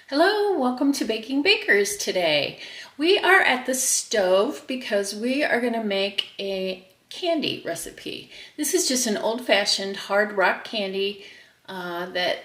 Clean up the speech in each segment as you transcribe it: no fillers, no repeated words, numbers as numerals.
Hello, welcome to Baking Bakers today. We are at the stove because we are going to make a candy recipe. This is just an old-fashioned hard rock candy that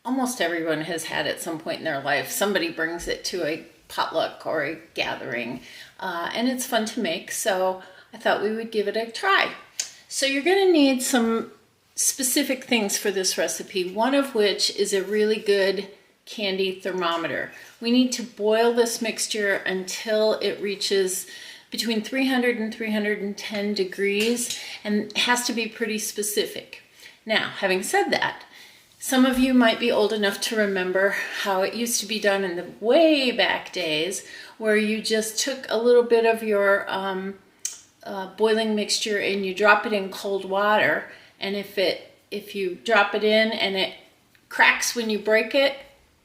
almost everyone has had at some point in their life. Somebody brings it to a potluck or a gathering, and it's fun to make, so I thought we would give it a try. So you're going to need some specific things for this recipe, one of which is a really good candy thermometer. We need to boil this mixture until it reaches between 300 and 310 degrees, and it has to be pretty specific. Now, having said that, some of you might be old enough to remember how it used to be done in the way back days, where you just took a little bit of your boiling mixture and you drop it in cold water, and if you drop it in and it cracks when you break it,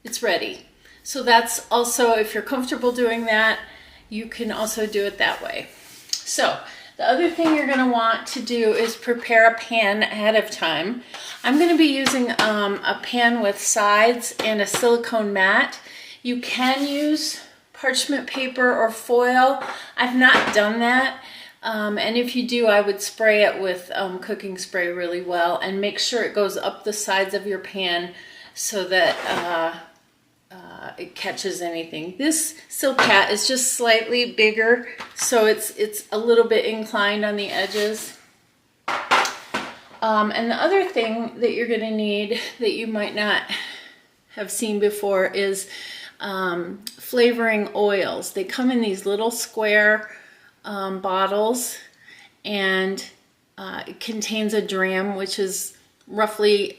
it's ready. So that's also, if you're comfortable doing that, you can also do it that way. So the other thing you're going to want to do is prepare a pan ahead of time. I'm going to be using a pan with sides and a silicone mat. You can use parchment paper or foil. I've not done that. And if you do, I would spray it with cooking spray really well and make sure it goes up the sides of your pan so that it catches anything. This Silpat is just slightly bigger, so it's a little bit inclined on the edges. And the other thing that you're going to need that you might not have seen before is flavoring oils. They come in these little square bottles, and it contains a dram, which is roughly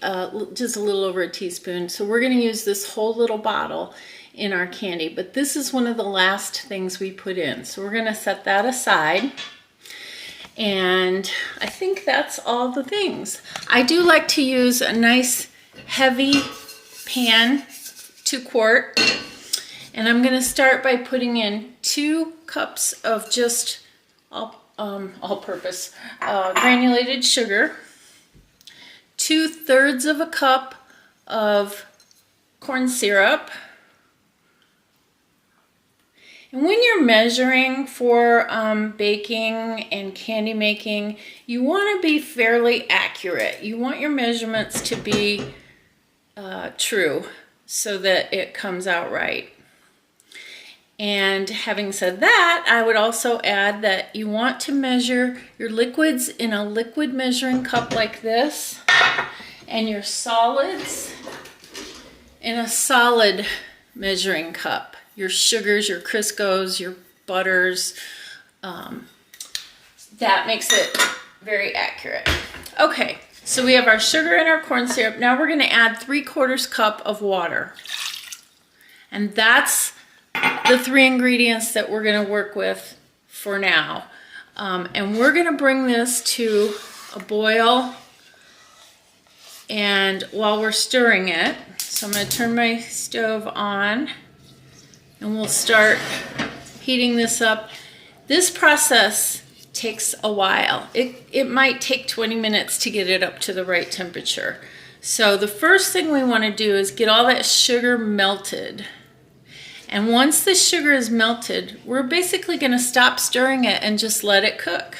just a little over a teaspoon. So we're going to use this whole little bottle in our candy, but this is one of the last things we put in. So we're going to set that aside, and I think that's all the things. I do like to use a nice heavy pan, 2 quart, and I'm going to start by putting in 2 cups of just all-purpose granulated sugar, 2/3 of a cup of corn syrup. And when you're measuring for baking and candy making, you want to be fairly accurate. You want your measurements to be true so that it comes out right. And having said that, I would also add that you want to measure your liquids in a liquid measuring cup like this, and your solids in a solid measuring cup. Your sugars, your Criscos, your butters, that makes it very accurate. Okay, so we have our sugar and our corn syrup. Now we're going to add 3/4 cup of water. And that's the 3 ingredients that we're going to work with for now. And we're going to bring this to a boil, and while we're stirring it, so I'm going to turn my stove on and we'll start heating this up. This process takes a while. It might take 20 minutes to get it up to the right temperature. So the first thing we want to do is get all that sugar melted. And once the sugar is melted, we're basically going to stop stirring it and just let it cook.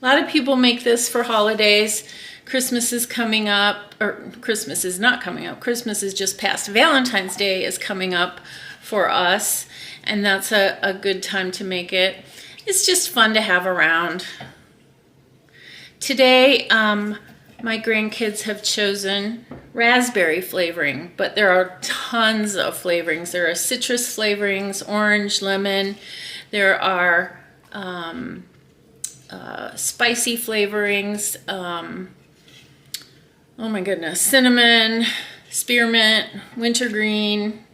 A lot of people make this for holidays. Christmas is coming up, or Christmas is not coming up. Christmas is just past. Valentine's Day is coming up for us, and that's a good time to make it. It's just fun to have around. Today, my grandkids have chosen raspberry flavoring, but there are tons of flavorings. There are citrus flavorings, orange, lemon. There are spicy flavorings. Oh my goodness, cinnamon, spearmint, wintergreen.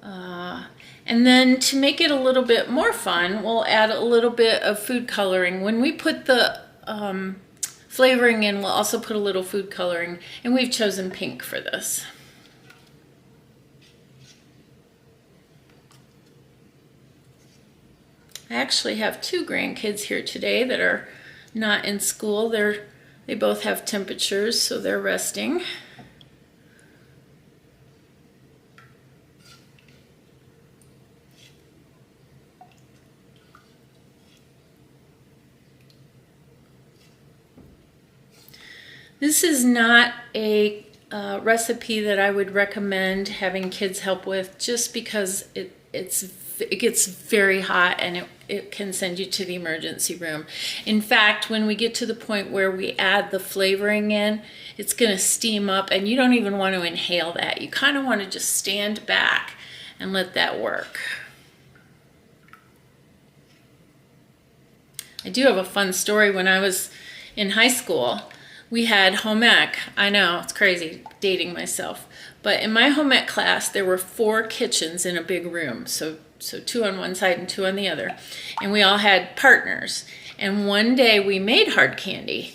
And then to make it a little bit more fun, we'll add a little bit of food coloring. When we put the flavoring in, we'll also put a little food coloring, and we've chosen pink for this. I actually have 2 grandkids here today that are not in school. They both have temperatures, so they're resting. This is not a recipe that I would recommend having kids help with, just because it gets very hot and it can send you to the emergency room. In fact, when we get to the point where we add the flavoring in, it's going to steam up and you don't even want to inhale that. You kind of want to just stand back and let that work. I do have a fun story. When I was in high school, we had home ec. I know, it's crazy dating myself. But in my home ec class, there were 4 kitchens in a big room. So 2 on one side and 2 on the other. And we all had partners. And one day we made hard candy.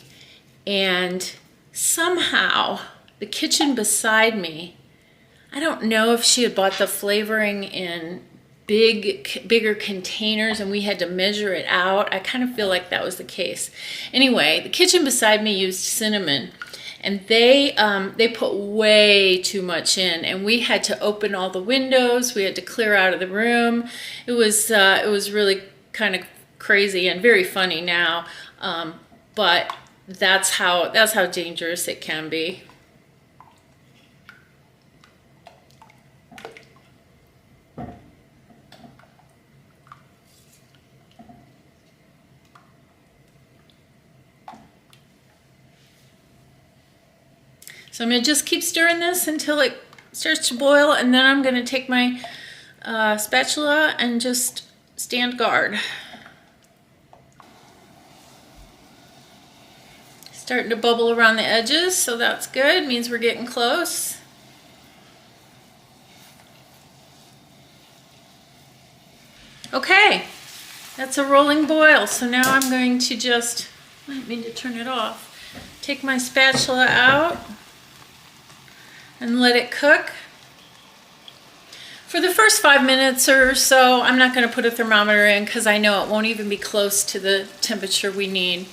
And somehow the kitchen beside me, I don't know if she had bought the flavoring in bigger containers and we had to measure it out. I kind of feel like that was the case. Anyway, the kitchen beside me used cinnamon, and they put way too much in, and we had to open all the windows. We had to clear out of the room. It was really kind of crazy and very funny now, but that's how dangerous it can be. So I'm going to just keep stirring this until it starts to boil, and then I'm going to take my spatula and just stand guard. Starting to bubble around the edges, so that's good. Means we're getting close. Okay, that's a rolling boil. So now I'm going to just, I didn't mean to turn it off, take my spatula out and let it cook. For the first 5 minutes or so, I'm not going to put a thermometer in because I know it won't even be close to the temperature we need.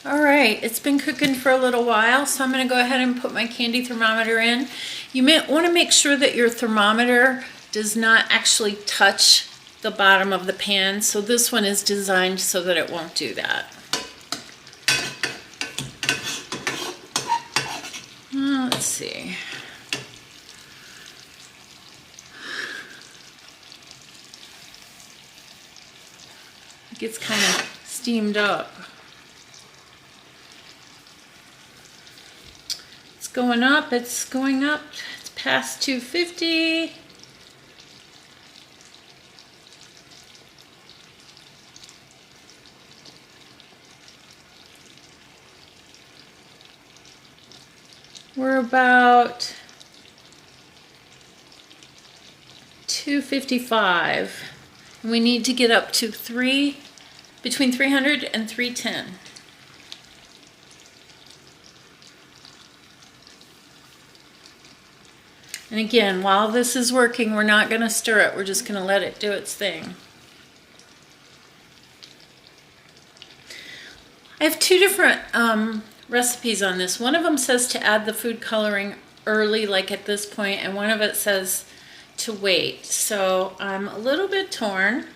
All right, it's been cooking for a little while, so I'm going to go ahead and put my candy thermometer in. You may want to make sure that your thermometer does not actually touch the bottom of the pan, so this one is designed so that it won't do that. Let's see. It gets kind of steamed up. It's going up, it's going up. It's past 250. We're about 255. And we need to get up to between 300 and 310. And again, while this is working, we're not going to stir it. We're just going to let it do its thing. I have 2 different recipes on this. One of them says to add the food coloring early, like at this point, and one of it says to wait. So I'm a little bit torn,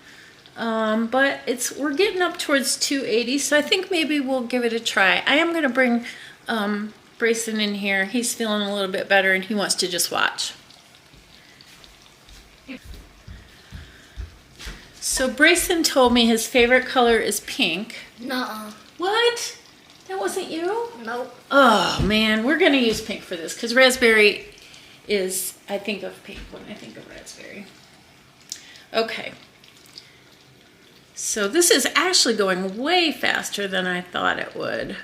but we're getting up towards 280, so I think maybe we'll give it a try. I am going to bring Brayson in here. He's feeling a little bit better and he wants to just watch. So Brayson told me his favorite color is pink. Nuh-uh. What? That wasn't you? Nope. Oh man, we're gonna use pink for this because raspberry is, I think of pink when I think of raspberry. Okay. So this is actually going way faster than I thought it would.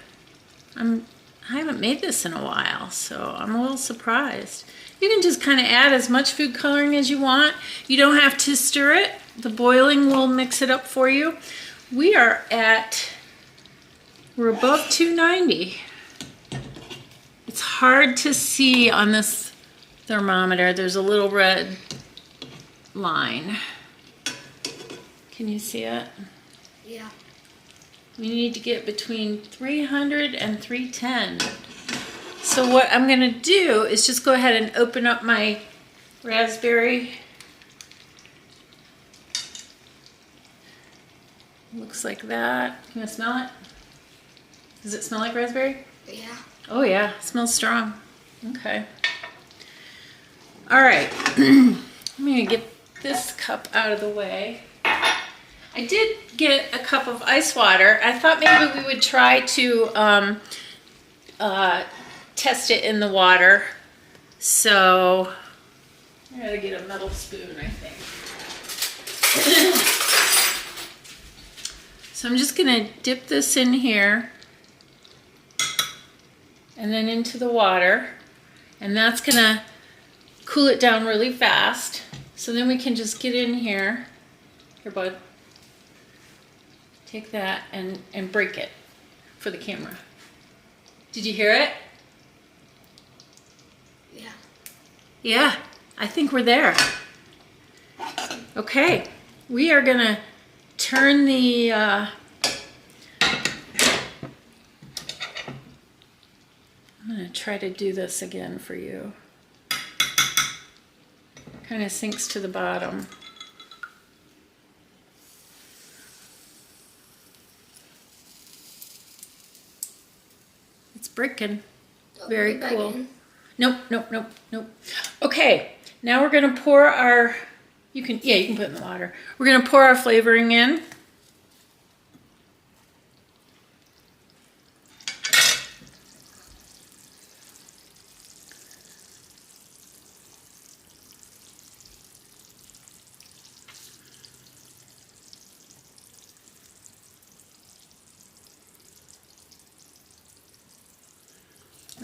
I haven't made this in a while, so I'm a little surprised. You can just kind of add as much food coloring as you want. You don't have to stir it. The boiling will mix it up for you. We're above 290. It's hard to see on this thermometer. There's a little red line. Can you see it? Yeah. We need to get between 300 and 310. So what I'm gonna do is just go ahead and open up my raspberry. Looks like that. Can you smell it? Does it smell like raspberry? Yeah. Oh yeah, it smells strong. Okay. All right, I'm gonna get this cup out of the way. I did get a cup of ice water. I thought maybe we would try to test it in the water. So I gotta get a metal spoon, I think. So I'm just gonna dip this in here and then into the water, and that's gonna cool it down really fast. So then we can just get in here. Here, bud. Take that and break it for the camera. Did you hear it? Yeah. Yeah, I think we're there. Okay, we are gonna turn the I'm gonna try to do this again for you. Kind of sinks to the bottom. It's bricking. Very cool. Nope, nope, nope, nope. Okay, now we're gonna pour our, you can put it in the water. We're gonna pour our flavoring in.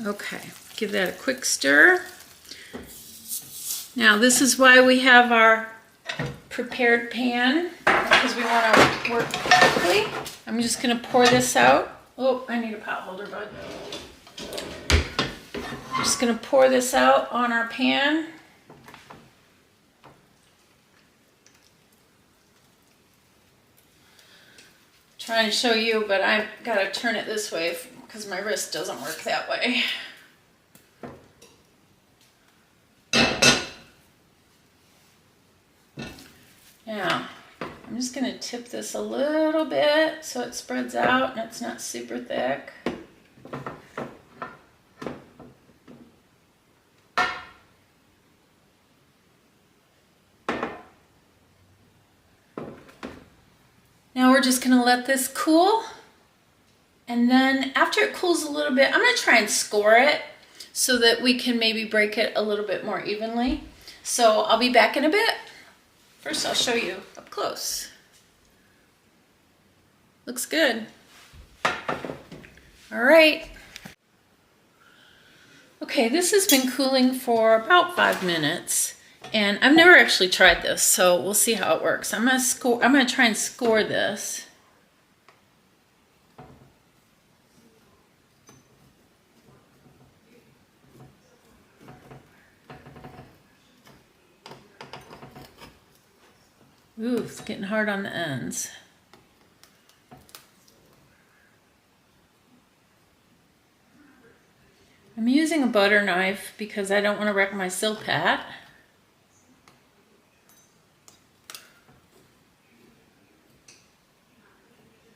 Okay, give that a quick stir. Now this is why we have our prepared pan, because we want to work quickly. I'm just going to pour this out. Oh, I need a pot holder, bud. I'm just going to pour this out on our pan. Trying to show you, but I've got to turn it this way because my wrist doesn't work that way. Now, I'm just going to tip this a little bit so it spreads out and it's not super thick. Now we're just going to let this cool. And then after it cools a little bit, I'm going to try and score it so that we can maybe break it a little bit more evenly. So I'll be back in a bit. First, I'll show you up close. Looks good. All right. Okay, this has been cooling for about 5 minutes, and I've never actually tried this, so we'll see how it works. I'm gonna try and score this. Ooh, it's getting hard on the ends. I'm using a butter knife because I don't want to wreck my silpat.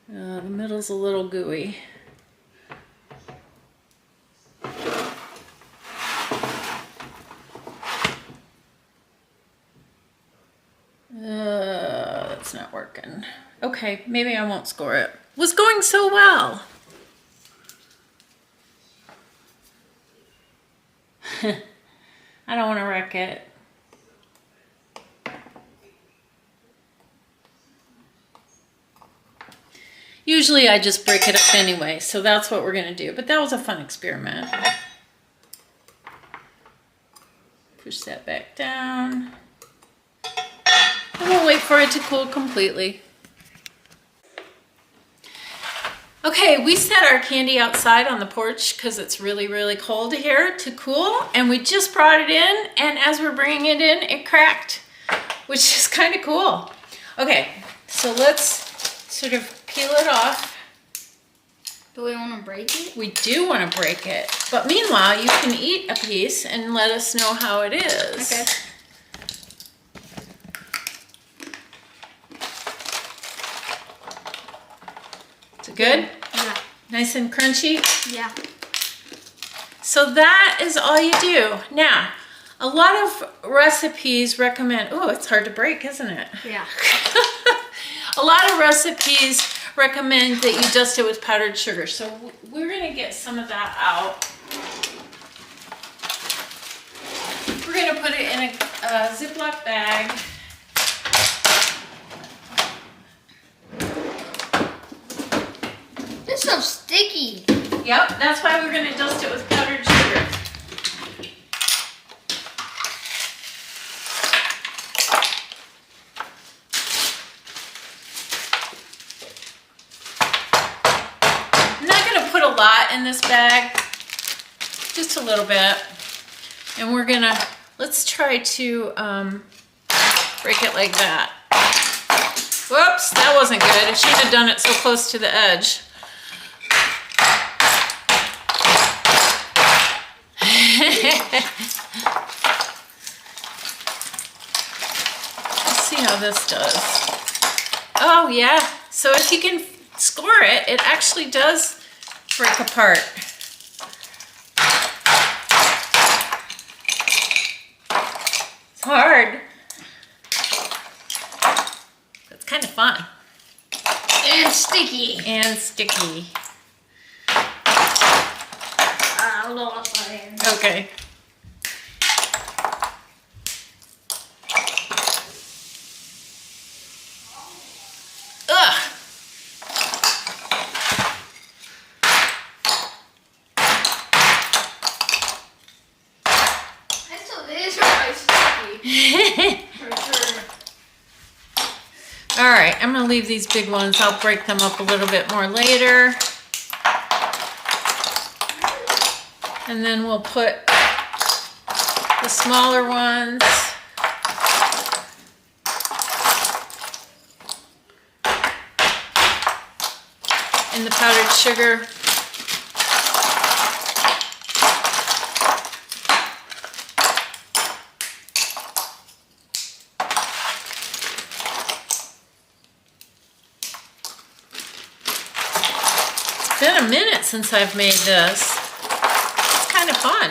The middle's a little gooey. That's not working. Okay, maybe I won't score it. Was going so well. I don't want to wreck it. Usually I just break it up anyway, so that's what we're going to do. But that was a fun experiment. Push that back down. And we'll wait for it to cool completely. Okay, we set our candy outside on the porch because it's really, really cold here to cool. And we just brought it in, and as we're bringing it in, it cracked. which is kind of cool. Okay, so let's sort of peel it off. Do we want to break it? We do want to break it, but meanwhile, you can eat a piece and let us know how it is. Okay. Is it good? Yeah. Nice and crunchy? Yeah. So that is all you do. Now, a lot of recipes recommend, oh, it's hard to break, isn't it? Yeah. A lot of recipes recommend that you dust it with powdered sugar. So we're gonna get some of that out. We're gonna put it in a Ziploc bag. It's so sticky. Yep, that's why we're gonna dust it with powdered sugar. I'm not gonna put a lot in this bag, just a little bit. And we're gonna, let's try to break it like that. Whoops, that wasn't good. I shouldn't have done it so close to the edge. Let's see how this does. Oh yeah, so if you can score it, it actually does break apart. It's hard. It's kind of fun. And sticky. And sticky. I lost my hand. Okay. Ugh. It is really sticky. For sure. All right, I'm gonna leave these big ones. I'll break them up a little bit more later. And then we'll put the smaller ones in the powdered sugar. It's been a minute since I've made this. It's kind of fun.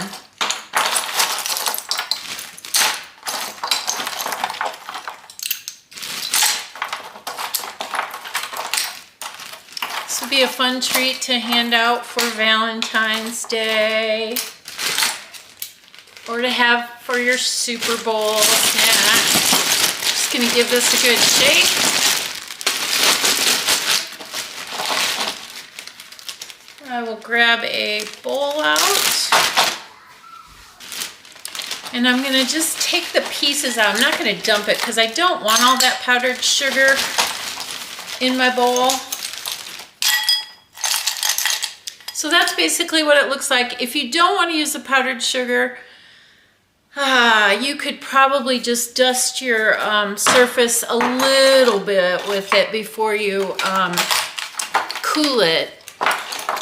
This would be a fun treat to hand out for Valentine's Day or to have for your Super Bowl snack. Just gonna give this a good shake. I will grab a bowl out and I'm gonna just take the pieces out. I'm not gonna dump it because I don't want all that powdered sugar in my bowl. So that's basically what it looks like. If you don't want to use the powdered sugar, you could probably just dust your surface a little bit with it before you cool it.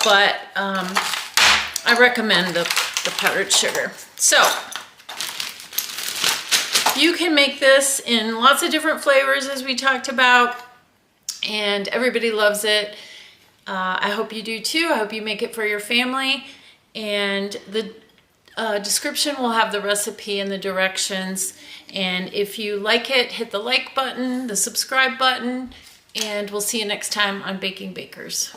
But I recommend the powdered sugar. So you can make this in lots of different flavors as we talked about, and everybody loves it. I hope you do too. I hope you make it for your family, and the description will have the recipe and the directions. And if you like it, hit the like button, the subscribe button, and we'll see you next time on Baking Bakers.